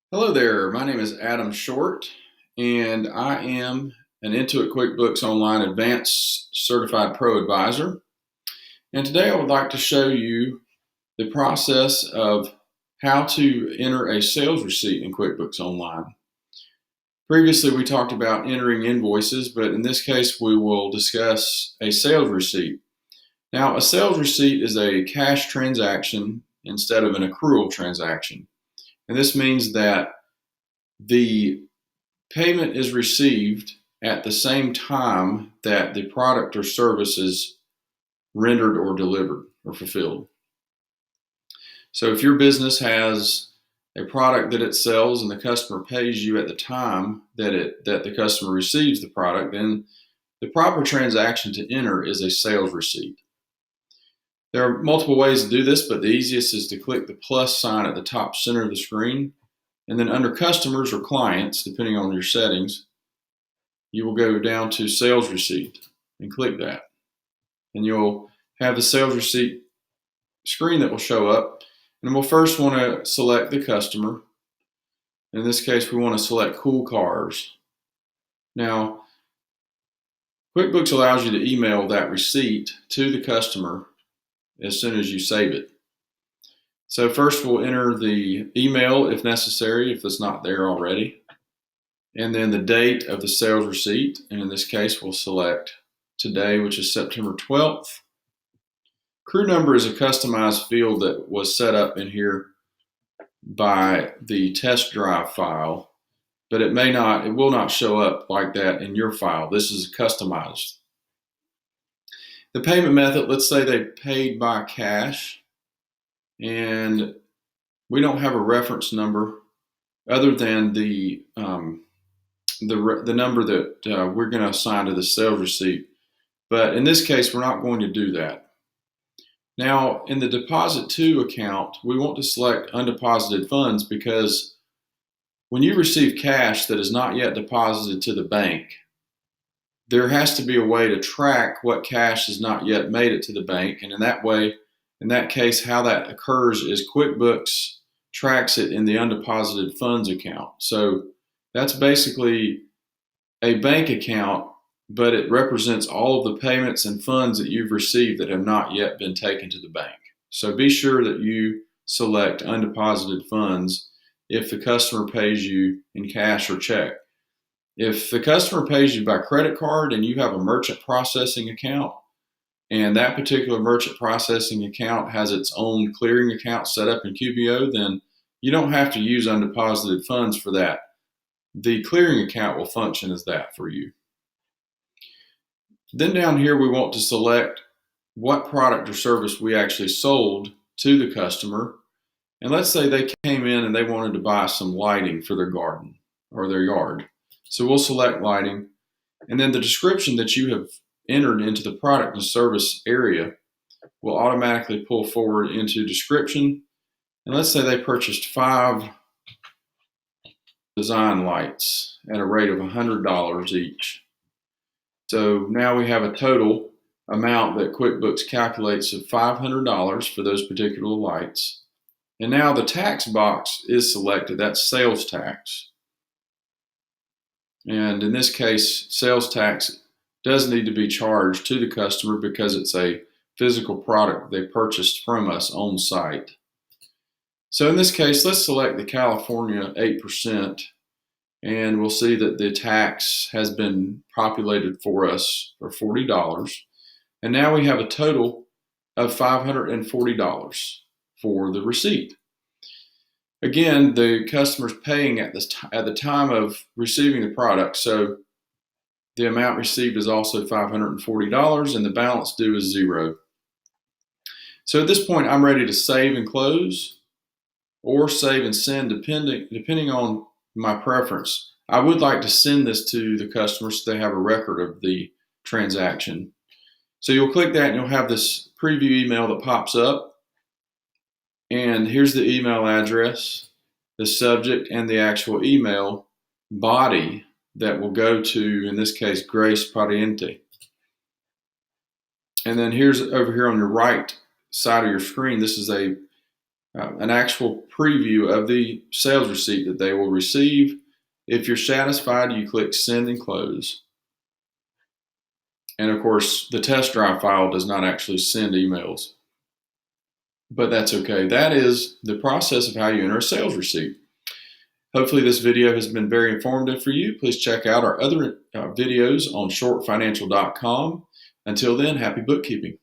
Hello there, my name is Adam Short, and I am an Intuit QuickBooks Online Advanced Certified Pro Advisor. And today I would like to show you the process of how to enter a sales receipt in QuickBooks Online. Previously, we talked about entering invoices, but in this case, we will discuss a sales receipt. Now, a sales receipt is a cash transaction instead of an accrual transaction. And this means that the payment is received at the same time that the product or service is rendered or delivered or fulfilled. So if your business has a product that it sells and the customer pays you at the time that the customer receives the product, then the proper transaction to enter is a sales receipt. There are multiple ways to do this, but the easiest is to click the plus sign at the top center of the screen, and then under customers or clients, depending on your settings, you will go down to sales receipt and click that. And you'll have the sales receipt screen that will show up. And we'll first want to select the customer. In this case, we want to select Cool Cars. Now, QuickBooks allows you to email that receipt to the customer as soon as you save it. So first we'll enter the email if necessary, if it's not there already, and then the date of the sales receipt. And in this case, we'll select today, which is September 12th. Crew number is a customized field that was set up in here by the test drive file, but it will not show up like that in your file. This is customized. The payment method, let's say they paid by cash, and we don't have a reference number other than the number that we're going to assign to the sales receipt. But in this case, we're not going to do that. Now, in the deposit to account, we want to select undeposited funds because when you receive cash that is not yet deposited to the bank, there has to be a way to track what cash has not yet made it to the bank. And in that case, how that occurs is QuickBooks tracks it in the undeposited funds account. So that's basically a bank account, but it represents all of the payments and funds that you've received that have not yet been taken to the bank. So be sure that you select undeposited funds if the customer pays you in cash or check. If the customer pays you by credit card and you have a merchant processing account, and that particular merchant processing account has its own clearing account set up in QBO, then you don't have to use undeposited funds for that. The clearing account will function as that for you. Then down here, we want to select what product or service we actually sold to the customer. And let's say they came in and they wanted to buy some lighting for their garden or their yard. So we'll select lighting. And then the description that you have entered into the product and service area will automatically pull forward into description. And let's say they purchased 5 design lights at a rate of $100 each. So now we have a total amount that QuickBooks calculates of $500 for those particular lights. And now the tax box is selected. That's sales tax. And in this case, sales tax does need to be charged to the customer because it's a physical product they purchased from us on site. So in this case, let's select the California 8%. And we'll see that the tax has been populated for us for $40. And now we have a total of $540 for the receipt. Again, the customer's paying at the time of receiving the product, so the amount received is also $540 and the balance due is 0. So at this point, I'm ready to save and close or save and send depending on my preference. I would like to send this to the customer so they have a record of the transaction. So you'll click that and you'll have this preview email that pops up. And here's the email address, the subject, and the actual email body that will go to, in this case, Grace Pariente. And then here's over here on your right side of your screen, this is a an actual preview of the sales receipt that they will receive. If you're satisfied, you click Send and Close. And of course, the test drive file does not actually send emails, but that's okay. That is the process of how you enter a sales receipt. Hopefully this video has been very informative for you. Please check out our other videos on shortfinancial.com. Until then, happy bookkeeping.